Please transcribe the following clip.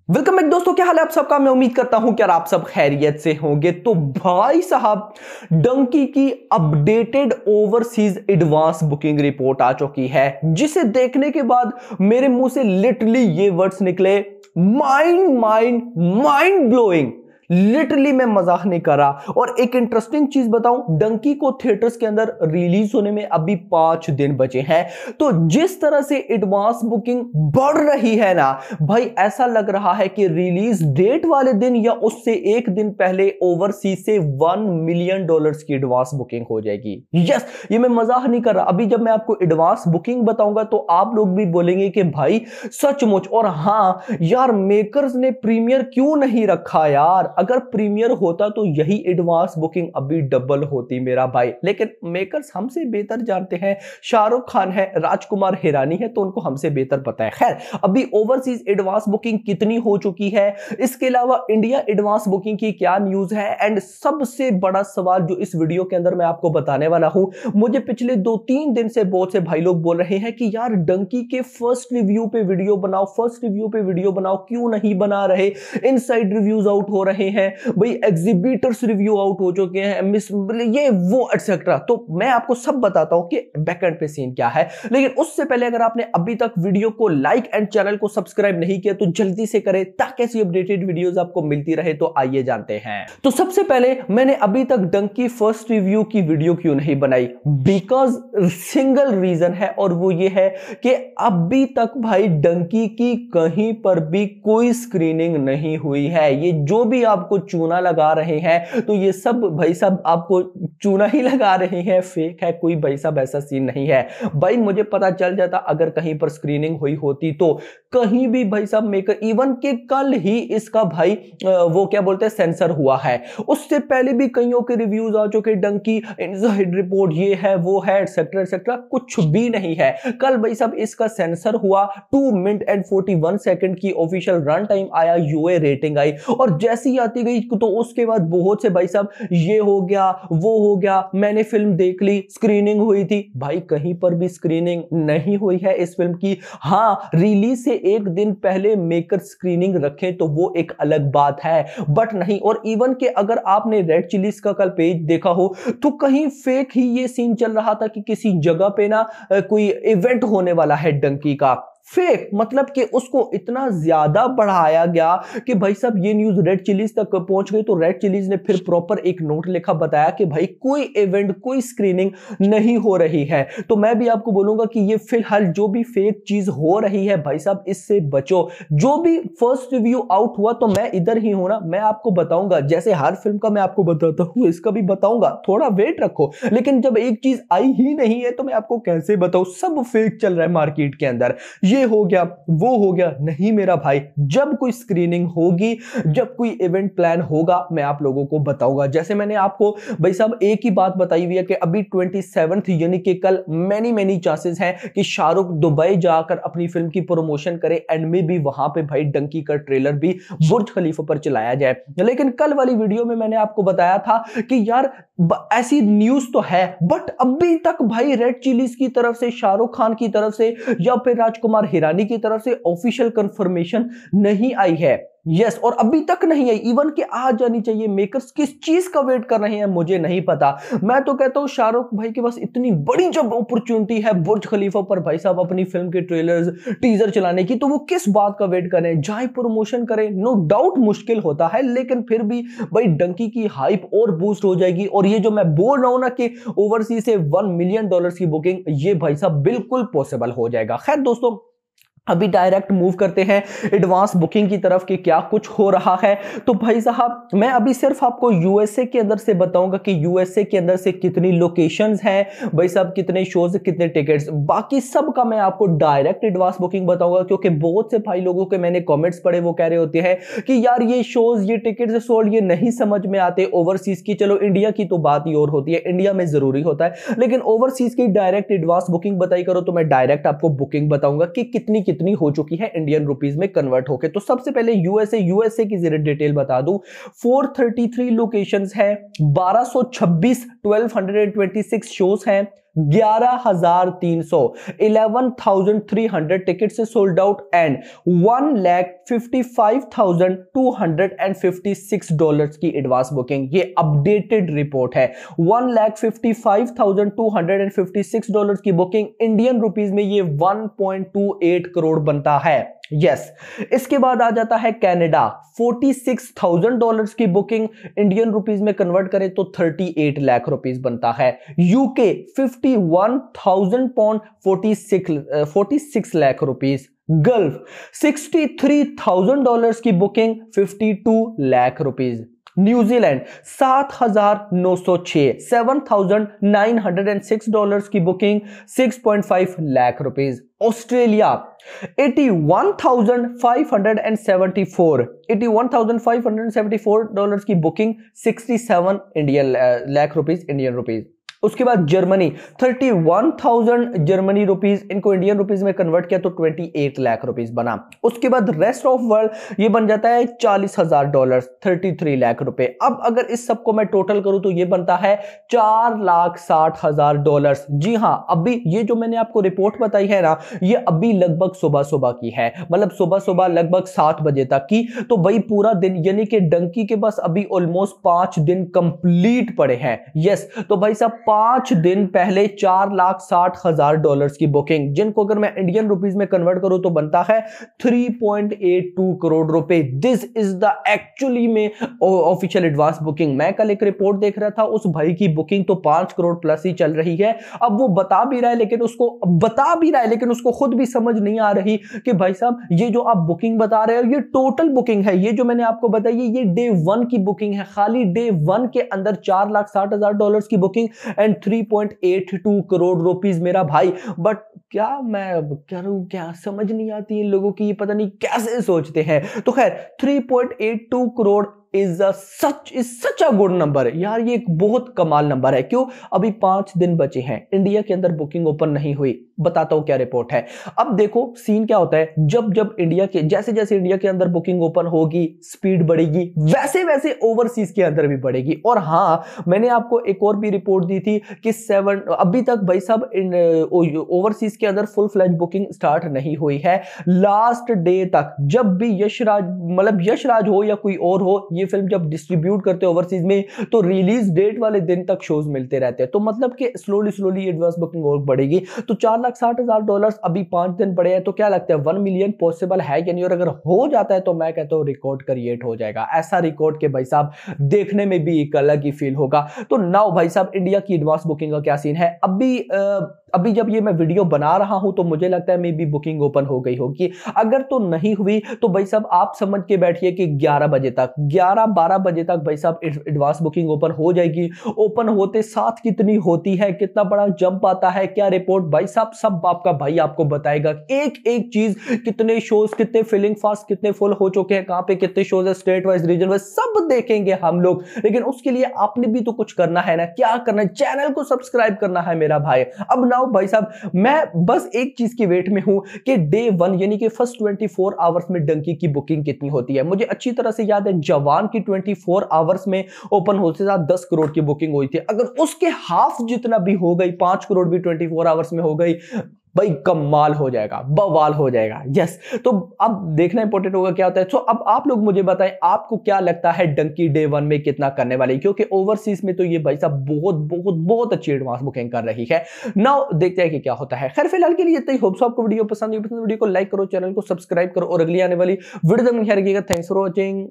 Welcome back दोस्तों, क्या हाल है आप सबका। मैं उम्मीद करता हूं कि आप सब खैरियत से होंगे। तो भाई साहब, डंकी की updated overseas advance booking report आ चुकी है, जिसे देखने के बाद मेरे मुंह से लिटरली ये वर्ड्स निकले, mind mind mind blowing. Literally मैं मजाक नहीं कर रहा। और एक इंटरेस्टिंग चीज बताऊं, डंकी को थिएटर्स के अंदर रिलीज होने में अभी 5 दिन बचे हैं। तो जिस तरह से एडवांस बुकिंग बढ़ रही है ना भाई, ऐसा लग रहा है कि रिलीज डेट वाले दिन या उससे एक दिन पहले ओवरसीज से $1 मिलियन की एडवांस बुकिंग हो जाएगी। यस, ये मैं मजाक नहीं कर रहा। अभी जब मैं आपको एडवांस बुकिंग बताऊंगा तो आप लोग भी बोलेंगे कि भाई सचमुच। और हां यार, मेकर्स ने प्रीमियर क्यों नहीं रखा यार। अगर प्रीमियर होता तो यही एडवांस बुकिंग अभी डबल होती मेरा भाई। लेकिन मेकर्स हमसे बेहतर जानते हैं, शाहरुख खान है, राजकुमार हिरानी है, तो उनको हमसे बेहतर पता है। खैर, अभी ओवरसीज एडवांस बुकिंग कितनी हो चुकी है, इसके अलावा इंडिया एडवांस बुकिंग की क्या न्यूज है, एंड सबसे बड़ा सवाल जो इस वीडियो के अंदर मैं आपको बताने वाला हूं। मुझे पिछले 2-3 दिन से बहुत से भाई लोग बोल रहे हैं कि यार डंकी के फर्स्ट रिव्यू पे वीडियो बनाओ, फर्स्ट रिव्यू पे वीडियो बनाओ, क्यों नहीं बना रहे। इनसाइड रिव्यूज आउट हो रहे हैं भाई, एग्जीबिटर्स रिव्यू आउट हो चुके हैं, मिस ये वो एटसेट्रा। तो मैं आपको सब बताता हूं कि बैकएंड पे सीन क्या है। लेकिन उससे पहले अगर आपने अभी तक वीडियो को लाइक एंड चैनल को सब्सक्राइब नहीं किया तो जल्दी से करें, ताकि ऐसी अपडेटेड वीडियोस आपको मिलती रहे। तो आइए जानते हैं। तो सबसे पहले, मैंने अभी तक डंकी फर्स्ट रिव्यू की वीडियो क्यों नहीं बनाई? बिकॉज सिंगल रीजन है, और वो ये है कि अभी तक भाई डंकी की कहीं पर भी कोई स्क्रीनिंग नहीं हुई है। ये जो भी आपको चूना लगा रहे हैं, तो ये सब भाई साहब आपको चूना ही लगा रहे हैं, फेक है। कोई भाई साहब ऐसा सीन नहीं है। भाई मुझे पता चल जाता अगर कहीं पर स्क्रीनिंग हुई होती तो। कहीं भी भाई साहब मेकर, इवन के कल ही इसका भाई वो क्या बोलते हैं, सेंसर हुआ है। उससे पहले भी कईयों के रिव्यूज आ चुके, डंकी इनसाइड रिपोर्ट ये है वो है एटसेट्रा एटसेट्रा, कुछ भी नहीं है। कल भाई साहब इसका सेंसर हुआ, 2 मिनट एंड 41 सेकंड की ऑफिशियल रन टाइम आया, यूए रेटिंग आई, और जैसी आती गई तो उसके बाद बहुत से भाई साहब ये हो गया वो हो गया, मैंने फिल्म देख ली, स्क्रीनिंग हुई थी। भाई कहीं पर भी स्क्रीनिंग नहीं हुई है इस फिल्म की। हाँ, रिलीज से एक दिन पहले मेकर स्क्रीनिंग रखें तो वो एक अलग बात है, बट नहीं। और इवन के अगर आपने रेड चिलीज का कल पेज देखा हो तो कहीं फेक ही ये सीन चल रहा था कि किसी जगह पे ना कोई इवेंट होने वाला है डंकी का। फेक मतलब कि उसको इतना ज्यादा बढ़ाया गया कि भाई साहब ये न्यूज रेड चिलीज तक पहुंच गई। तो रेड चिलीज ने फिर प्रॉपर एक नोट लिखा, बताया कि भाई कोई इवेंट कोई स्क्रीनिंग नहीं हो रही है। तो मैं भी आपको बोलूंगा कि ये फिलहाल जो भी फेक चीज हो रही है भाई साहब, इससे बचो। जो भी फर्स्ट रिव्यू आउट हुआ तो मैं इधर ही हूं ना, मैं आपको बताऊंगा। जैसे हर फिल्म का मैं आपको बताता हूं, इसका भी बताऊंगा, थोड़ा वेट रखो। लेकिन जब एक चीज आई ही नहीं है तो मैं आपको कैसे बताऊं। सब फेक चल रहा है मार्केट के अंदर, ये हो गया वो हो गया। नहीं मेरा भाई, जब कोई स्क्रीनिंग होगी, जब कोई इवेंट प्लान होगा, मैं आप लोगों को बताऊंगा। जैसे मैंने आपको भाई साहब एक ही बात बताई हुई है कि अभी 27 यानी कि कल मैनी चांसेस हैं कि शाहरुख दुबई जाकर अपनी फिल्म की प्रमोशन करे, एंड में भी वहां पे भाई डंकी का ट्रेलर भी बुर्ज खलीफा पर चलाया जाए। लेकिन कल वाली वीडियो में मैंने आपको बताया था कि यार ऐसी न्यूज तो है, बट अभी तक भाई रेड चिलीज की तरफ से, शाहरुख खान की तरफ से या फिर राजकुमार हिरानी की तरफ से ऑफिशियल कंफर्मेशन नहीं आई है। यस, और अभी तक नहीं आई। इवन कि आ जानी चाहिए। मेकर्स किस चीज का वेट कर रहे हैं मुझे नहीं पता। मैं तो कहता हूं शाहरुख भाई के पास इतनी बड़ी जब अपॉर्चुनिटी है बुर्ज खलीफा पर भाई साहब अपनी फिल्म के ट्रेलर्स टीजर चलाने की, तो वो किस बात का वेट कर रहे हैं? जाए प्रमोशन करें। नो डाउट मुश्किल होता है, लेकिन फिर भी भाई डंकी की हाइप और बूस्ट हो जाएगी। और ये जो मैं बोल रहा हूं ना कि ओवरसीज से $1 मिलियन की बुकिंग, ये भाई साहब बिल्कुल पॉसिबल हो जाएगा। खैर दोस्तों, अभी डायरेक्ट मूव करते हैं एडवांस बुकिंग की तरफ कि क्या कुछ हो रहा है। तो भाई साहब, मैं अभी सिर्फ आपको यूएसए के अंदर से बताऊंगा कि यूएसए के अंदर से कितनी लोकेशंस हैं भाई साहब, कितने शोज, कितने टिकट्स। बाकी सब का मैं आपको डायरेक्ट एडवांस बुकिंग बताऊंगा, क्योंकि बहुत से भाई लोगों के मैंने कमेंट्स पढ़े, वो कह रहे होते हैं कि यार ये शोज, ये टिकट्स सोल्ड, ये नहीं समझ में आते ओवरसीज की। चलो इंडिया की तो बात ही और होती है, इंडिया में जरूरी होता है, लेकिन ओवरसीज की डायरेक्ट एडवांस बुकिंग बताई करो तो मैं डायरेक्ट आपको बुकिंग बताऊंगा कि कितनी हो चुकी है इंडियन रुपीस में कन्वर्ट होके। तो सबसे पहले यूएसए की जरा डिटेल बता दूं। 433 लोकेशंस हैं, 1226 1226 शोज हैं, 11,300 11,300 टिकट से सोल्ड आउट एंड $1,55,256 की एडवांस बुकिंग। ये अपडेटेड रिपोर्ट है। $1,55,256 की बुकिंग, इंडियन रुपीज में ये 1.28 करोड़ बनता है। यस इसके बाद आ जाता है कनाडा, $46,000 की बुकिंग, इंडियन रुपीज में कन्वर्ट करें तो 38 लाख रुपीस बनता है। UK 51,000 pound, 46 lakh rupees. Gulf $63,000 की बुकिंग, 52 लाख रुपीस। न्यूजीलैंड 7,906 $7,906 की booking, 6.5 lakh rupees. Australia 81,574 dollars की booking, 67 lakh rupees Indian rupees. उसके बाद जर्मनी 31,000 जर्मनी रुपीस, इनको इंडियन रुपीस में कन्वर्ट किया तो 28 लाख रुपीस बना। उसके बाद रेस्ट ऑफ वर्ल्ड ये बन जाता है $40,000, 33 लाख रुपए। अब अगर इस सब को मैं टोटल करूं तो ये बनता है $4,60,000। जी हां, अभी ये जो मैंने आपको रिपोर्ट बताई है ना, ये अभी लगभग सुबह सुबह की है, मतलब सुबह सुबह लगभग 7 बजे तक की। तो भाई पूरा दिन, यानी कि डंकी के बस अभी ऑलमोस्ट 5 दिन कंप्लीट पड़े हैं। यस तो भाई साहब 5 दिन पहले $4,60,000 की बुकिंग, जिनको अगर मैं इंडियन रुपीस में कन्वर्ट करूं तो बनता है 3.82 करोड़ रुपए। दिस इज द एक्चुअली में ऑफिशियल एडवांस बुकिंग। मैं कल एक रिपोर्ट देख रहा था, उस भाई की बुकिंग तो 5 करोड़ प्लस ही चल रही है। अब वो बता भी रहा है लेकिन उसको खुद भी समझ नहीं आ रही कि भाई साहब ये जो आप बुकिंग बता रहे हो ये टोटल बुकिंग है। ये जो मैंने आपको बताई ये डे 1 की बुकिंग है। खाली डे 1 के अंदर $4,60,000 की बुकिंग एंड 3.82 करोड़ रुपीस मेरा भाई। बट क्या मैं करूं, क्या समझ नहीं आती इन लोगों की, पता नहीं कैसे सोचते हैं। तो खैर 3.82 crore is such a good number यार, ये एक बहुत कमाल नंबर है। क्यों? अभी 5 दिन बचे हैं, इंडिया के अंदर बुकिंग ओपन नहीं हुई। बताता हूं क्या रिपोर्ट है। अब देखो सीन क्या होता है, जब इंडिया के जैसे इंडिया के अंदर बुकिंग ओपन होगी, स्पीड बढ़ेगी, वैसे वैसे ओवरसीज के अंदर भी बढ़ेगी। और हाँ, मैंने आपको एक और भी रिपोर्ट दी थी कि अभी तक भाई साहब ओवरसीज के अंदर फुल फ्लैज बुकिंग स्टार्ट नहीं हुई है। लास्ट डे तक जब भी यशराज हो या कोई और हो, ये फिल्म जब डिस्ट्रीब्यूट करते हैं ओवरसीज में तो रिलीज डेट वाले दिन तक शोज मिलते रहते हैं। तो मतलब कि स्लोली एडवांस बुकिंग और बढ़ेगी। तो $4,60,000 अभी 5 दिन पड़े हैं, तो क्या लगता है 1 मिलियन पॉसिबल है या नहीं? और अगर हो जाता है तो मैं कहता हूं रिकॉर्ड क्रिएट हो जाएगा। ऐसा रिकॉर्ड के भाई साहब देखने में भी एक अलग ही फील होगा। तो नाउ भाई साहब इंडिया की एडवांस बुकिंग का क्या सीन है? अभी जब ये मैं वीडियो बना रहा हूं तो मुझे लगता है मे बी बुकिंग ओपन हो गई होगी। अगर तो नहीं हुई तो भाई साहब आप समझ के बैठिए कि 11 बजे तक 11-12 बजे तक भाई साहब एडवांस बुकिंग ओपन हो जाएगी। ओपन होते साथ कितनी होती है, कितना बड़ा जंप आता है, क्या रिपोर्ट भाई साहब सब आपका भाई आपको बताएगा। एक एक चीज, कितने शोज, कितने फिलिंग फास्ट, कितने फुल हो चुके हैं, कहां पे कितने शोज है, स्टेट वाइज, रीजन वाइज, सब देखेंगे हम लोग। लेकिन उसके लिए आपने भी तो कुछ करना है ना। क्या करना है? चैनल को सब्सक्राइब करना है मेरा भाई। अब नाउ भाई साहब मैं बस एक चीज की वेट में हूं कि डे 1 यानी कि फर्स्ट 24 आवर्स में डंकी की बुकिंग कितनी होती है। मुझे अच्छी तरह से याद है जवान की 24 आवर्स में ओपन होते साथ 10 करोड़ की बुकिंग हुई थी। अगर उसके हाफ जितना भी हो गई, 5 करोड़ भी 24 आवर्स में हो गई, भाई कमाल हो जाएगा, बवाल हो जाएगा। यस तो अब देखना इंपॉर्टेंट होगा क्या होता है। तो अब आप लोग मुझे बताएं आपको क्या लगता है डंकी डे 1 में कितना करने वाली, क्योंकि ओवरसीज में तो ये भाई साहब बहुत अच्छी एडवांस बुकिंग कर रही है। नाउ देखते हैं कि क्या होता है। खैर फिलहाल के लिए इतना ही। होप्स आपको वीडियो पसंद आई, वीडियो को लाइक करो, चैनल को सब्सक्राइब करो और अगली आने वाली वीडियो में ख्याल रखिएगा। Thanks for watching.